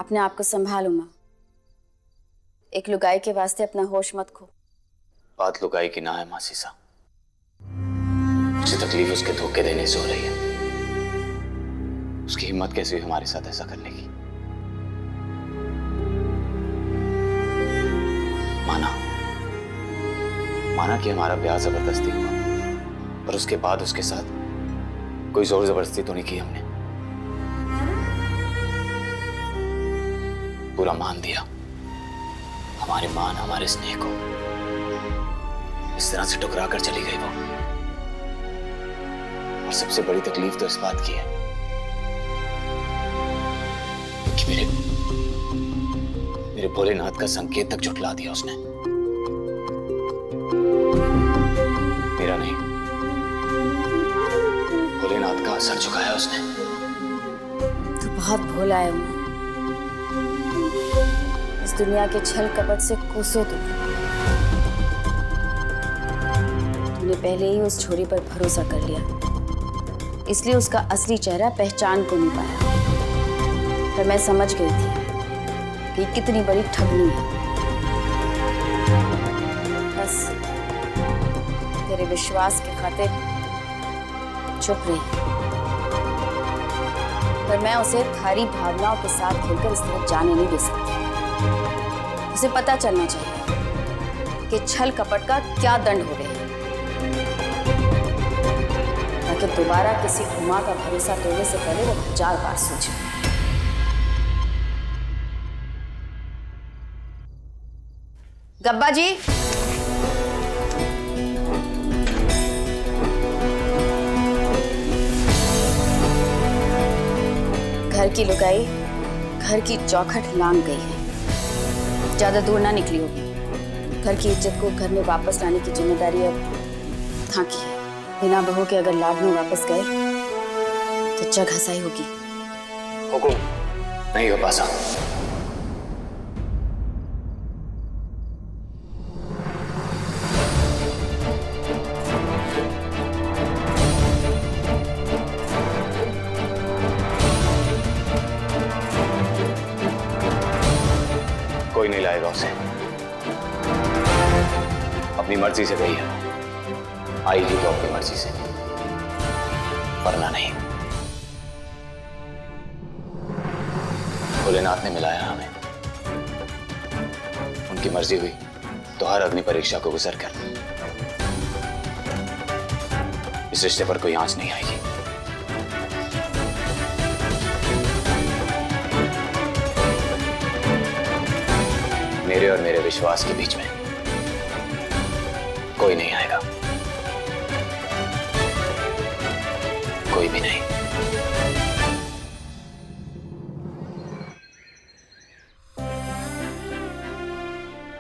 अपने आप को संभालो माँ। एक लुगाई के वास्ते अपना होश मत खो। बात लुगाई की ना है मासी सा, मुझे तकलीफ उसके धोखे देने से हो रही है। उसकी हिम्मत कैसे हुई हमारे साथ ऐसा करने की। माना कि हमारा ब्याह जबरदस्ती हुआ, पर उसके बाद उसके साथ कोई जोर जबरदस्ती तो नहीं की हमने। पूरा मान दिया हमारे मान हमारे स्नेह को। इस तरह से टुकरा कर चली गई वो। और सबसे बड़ी तकलीफ तो इस बात की है कि मेरे भोलेनाथ का संकेत तक झुठला दिया उसने। मेरा नहीं, भोलेनाथ का सर झुकाया उसने। तू बहुत भोला है उमा। इस दुनिया के छल कपट से कोसों दूर। तूने पहले ही उस छोरी पर भरोसा कर लिया, इसलिए उसका असली चेहरा पहचान को नहीं पाया। पर मैं समझ गई थी कि कितनी बड़ी ठगनी है। बस तेरे विश्वास के खातिर चुप रही, पर मैं उसे थारी भावनाओं के साथ खेलकर इस तरह जाने नहीं दे सकती। उसे पता चलना चाहिए कि छल कपट का क्या दंड हो गया, ताकि दोबारा किसी उमा का भरोसा तोड़ने से पहले वो 1000 बार सोचे। गब्बा जी, घर की लुगाई घर की चौखट लांग गई है। ज्यादा दूर ना निकली होगी। घर की इज्जत को घर में वापस लाने की जिम्मेदारी अब था की है। बिना बहू के अगर लाडनू वापस गए तो जग हंसाई होगी। हुकुम नहीं हो पासा। कोई नहीं लाएगा उसे। अपनी मर्जी से गई है, आएगी तो अपनी मर्जी से, वरना नहीं। भोलेनाथ ने मिलाया हमें। उनकी मर्जी हुई तो हर अग्नि परीक्षा को गुजर कर इस रिश्ते पर कोई आंच नहीं आएगी। मेरे और मेरे विश्वास के बीच में कोई नहीं आएगा, कोई भी नहीं।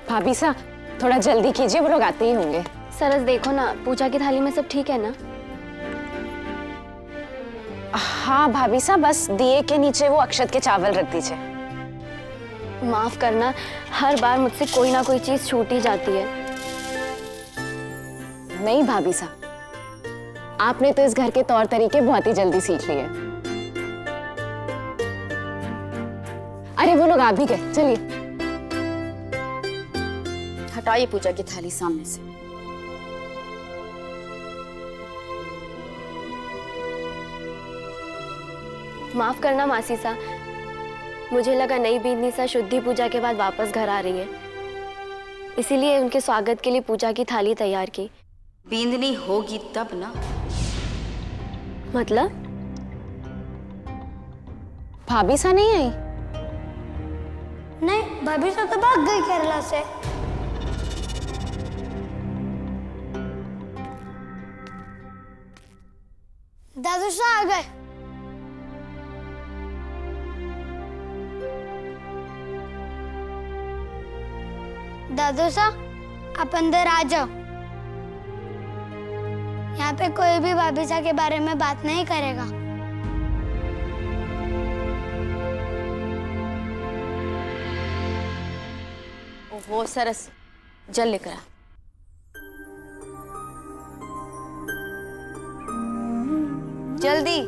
भाभी सा, थोड़ा जल्दी कीजिए, वो लोग आते ही होंगे। सरस देखो ना, पूजा की थाली में सब ठीक है ना? हाँ भाभी सा, बस दिए के नीचे वो अक्षत के चावल रख दीजिए। माफ करना, हर बार मुझसे कोई ना कोई चीज छूट ही जाती है। नहीं भाभी सा, आपने तो इस घर के तौर तरीके बहुत ही जल्दी सीख लिए। अरे वो लोग आ भी गए, चलिए। हटाइए पूजा की थाली सामने से। माफ करना मासी सा, मुझे लगा नई बींदनी सा शुद्धि पूजा के बाद वापस घर आ रही है, इसीलिए उनके स्वागत के लिए पूजा की थाली तैयार की। बींदनी होगी तब ना। मतलब? भाभी सा नहीं आई? नहीं, भाभी सा तो भाग गई केरला से। दादू सा आ गए। दादू सा, आप अंदर आ जाओ। यहाँ पे कोई भी भाभी सा के बारे में बात नहीं करेगा। ओहो सरस, जल लेकर आ। जल्दी।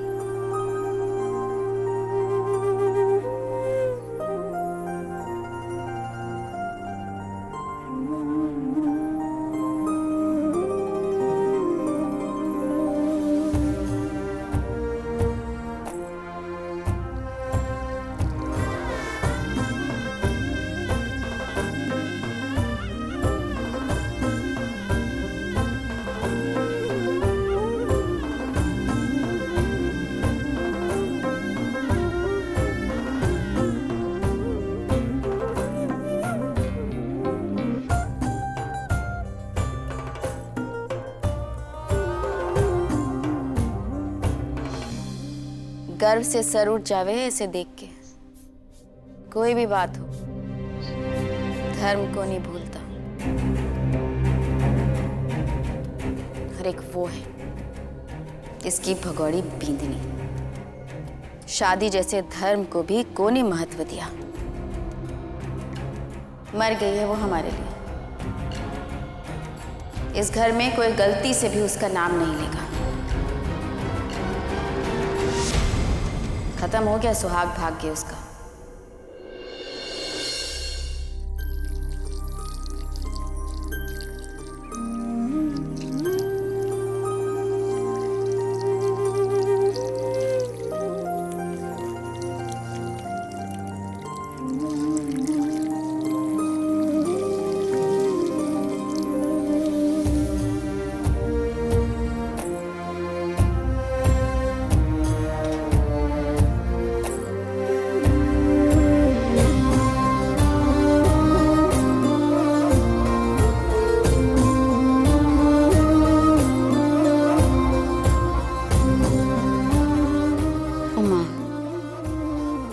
गर्व से सर उठ जावे इसे देख के। कोई भी बात हो, धर्म को नहीं भूलता। हर एक वो है इसकी भगौड़ी बींदनी। शादी जैसे धर्म को भी कोनी महत्व दिया। मर गई है वो हमारे लिए। इस घर में कोई गलती से भी उसका नाम नहीं लेगा। खत्म हो गया सुहाग भाग्य उसका।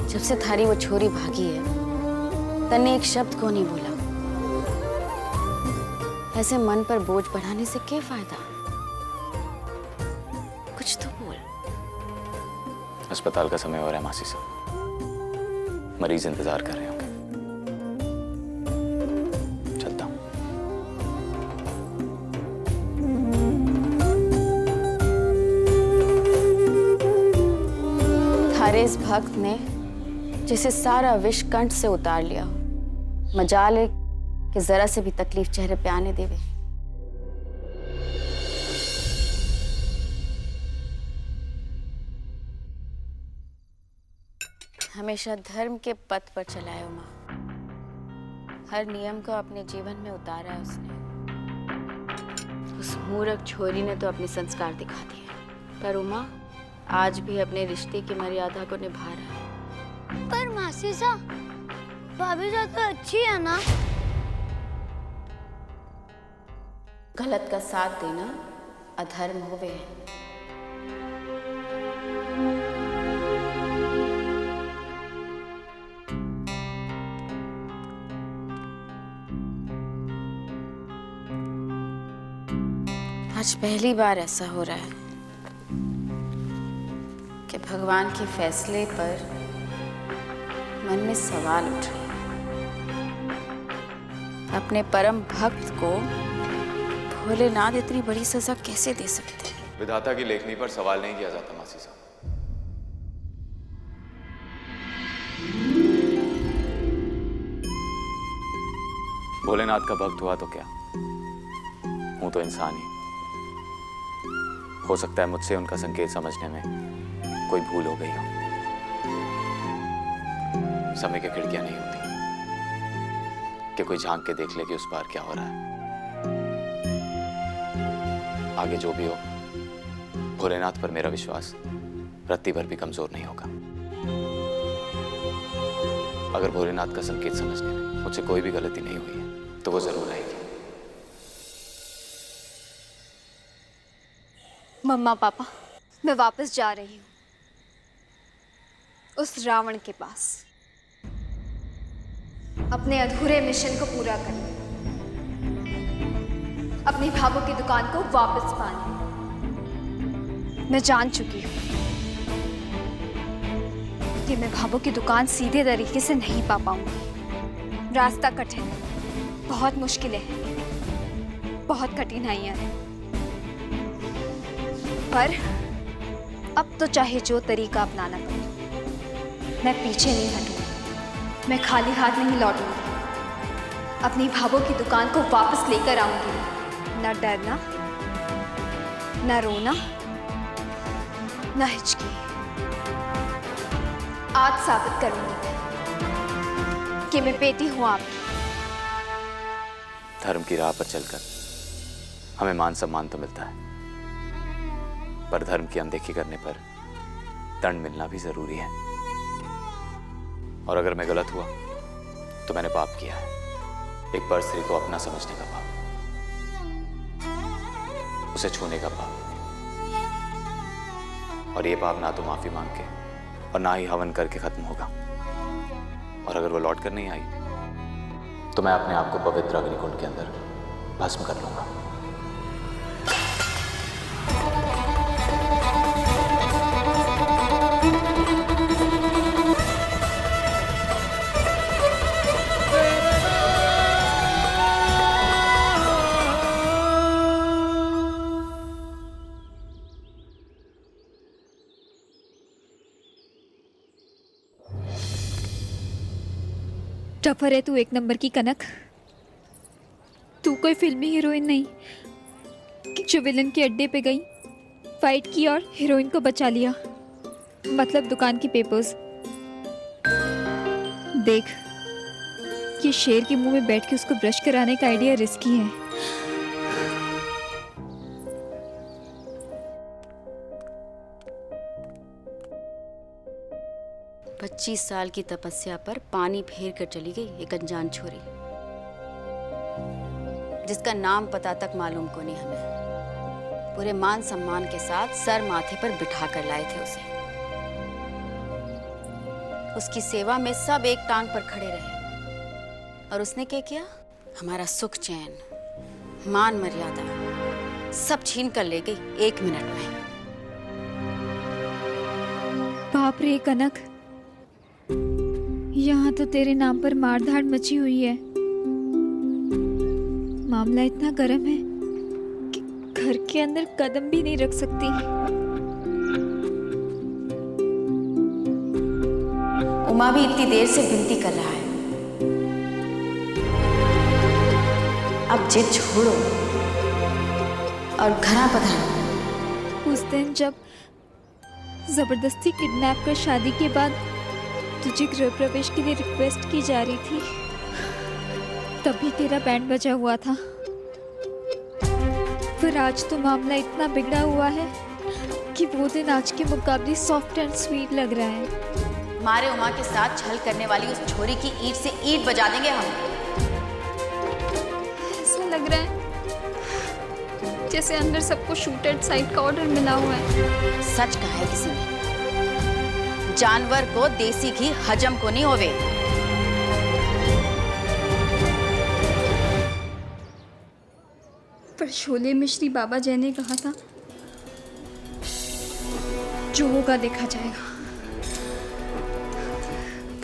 जब से थारी वो छोरी भागी है, तन्ने एक शब्द को नहीं बोला। ऐसे मन पर बोझ बढ़ाने से क्या फायदा? कुछ तो बोल। अस्पताल का समय हो रहा है मासी साहब, मरीज इंतजार कर रहे होंगे। चलता हूं। थारे इस भक्त ने जिसे सारा विष कंठ से उतार लिया, मजाल है कि जरा से भी तकलीफ चेहरे पे आने देवे। हमेशा धर्म के पथ पर चला है उमा। हर नियम को अपने जीवन में उतारा है उसने। उस मूर्ख छोरी ने तो अपने संस्कार दिखा दिए, पर उमा आज भी अपने रिश्ते की मर्यादा को निभा रहा है। पर मासी सा, भाभी सा तो अच्छी है ना? गलत का साथ देना अधर्म होवे। आज पहली बार ऐसा हो रहा है कि भगवान के फैसले पर मन में सवाल उठ रहे हैं। अपने परम भक्त को भोलेनाथ इतनी बड़ी सजा कैसे दे सकते हैं? विधाता की लेखनी पर सवाल नहीं किया जाता मासी साहब। भोलेनाथ का भक्त हुआ तो क्या, हूं तो इंसान ही। हो सकता है मुझसे उनका संकेत समझने में कोई भूल हो गई हो। समय की खिड़कियां नहीं होती कि कोई झांक के देख ले कि उस पार क्या हो रहा है। आगे जो भी हो, भोलेनाथ पर मेरा विश्वास रत्ती भर भी कमजोर नहीं होगा। अगर भोलेनाथ का संकेत समझने में मुझसे कोई भी गलती नहीं हुई है तो वो जरूर आएगी। मम्मा पापा, मैं वापस जा रही हूँ उस रावण के पास, अपने अधूरे मिशन को पूरा करने, अपनी भाभो की दुकान को वापस पाने। मैं जान चुकी हूँ कि मैं भाभो की दुकान सीधे तरीके से नहीं पा पाऊंगी। रास्ता कठिन है, बहुत मुश्किलें हैं, बहुत कठिनाइयां हैं, पर अब तो चाहे जो तरीका अपनाना पड़े, मैं पीछे नहीं हटूंगी। मैं खाली हाथ नहीं लौटूंगी। अपनी भाभो की दुकान को वापस लेकर आऊंगी। न डरना, न रोना, न हिचकी। आज साबित करूंगी कि मैं बेटी हूं आपकी। धर्म की राह पर चलकर हमें मान सम्मान तो मिलता है, पर धर्म की अनदेखी करने पर दंड मिलना भी जरूरी है। और अगर मैं गलत हुआ तो मैंने पाप किया है, एक पर स्त्री को अपना समझने का पाप, उसे छूने का पाप। और ये पाप ना तो माफी मांग के और ना ही हवन करके खत्म होगा। और अगर वो लौट कर नहीं आई तो मैं अपने आप को पवित्र अग्निकुंड के अंदर भस्म कर लूंगा। टफर है तू एक नंबर की कनक। तू कोई फिल्मी हीरोइन नहीं कि जो विलन के अड्डे पे गई, फाइट की और हीरोइन को बचा लिया। मतलब दुकान की पेपर्स। देख, ये शेर के मुंह में बैठ के उसको ब्रश कराने का आइडिया रिस्की है। 25 साल की तपस्या पर पानी फेर कर चली गई एक अनजान छोरी, जिसका नाम पता तक मालूम को नहीं हमें। पूरे मान सम्मान के साथ सर माथे पर बिठा कर लाए थे उसे। उसकी सेवा में सब एक टांग पर खड़े रहे और उसने क्या किया? हमारा सुख चैन, मान मर्यादा सब छीन कर ले गई 1 मिनट में। बाप रे कनक, यहाँ तो तेरे नाम पर मारधाड़ मची हुई है। मामला इतना गर्म है कि घर के अंदर कदम भी नहीं रख सकती। उमा भी इतनी देर से विनती कर रहा है, अब जिद छोड़ो और घरा पधारो। उस दिन जब जबरदस्ती किडनैप कर शादी के बाद तुझे गृह प्रवेश के लिए रिक्वेस्ट की जा रही थी, तभी तेरा बैंड बजा हुआ था। पर आज तो मामला इतना बिगड़ा हुआ है कि वो दिन आज के मुकाबले सॉफ्ट एंड स्वीट लग रहा है। मारे उमा के साथ छल करने वाली उस छोरी की ईंट से ईंट बजा देंगे हम। ऐसा लग रहा है जैसे अंदर सबको शूट एट साइट का ऑर्डर मिला हुआ है। सच कहा है किसी ने, जानवर को देसी घी हजम को नहीं होवे। पर शोले मिश्री बाबा जय ने कहा था, जो होगा देखा जाएगा।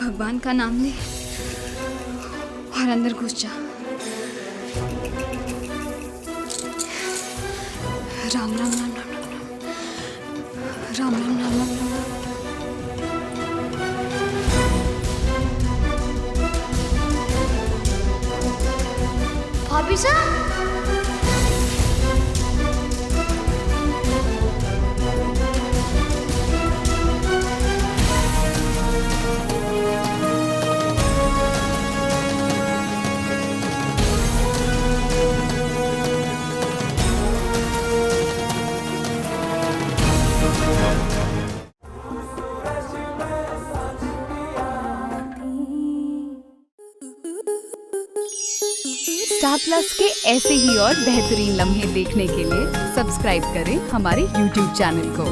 भगवान का नाम ले और अंदर घुस जा। राम राम राम राम राम राम राम राम राम राम। भाभी साहब, स्टार प्लस के ऐसे ही और बेहतरीन लम्हे देखने के लिए सब्सक्राइब करें हमारे YouTube चैनल को।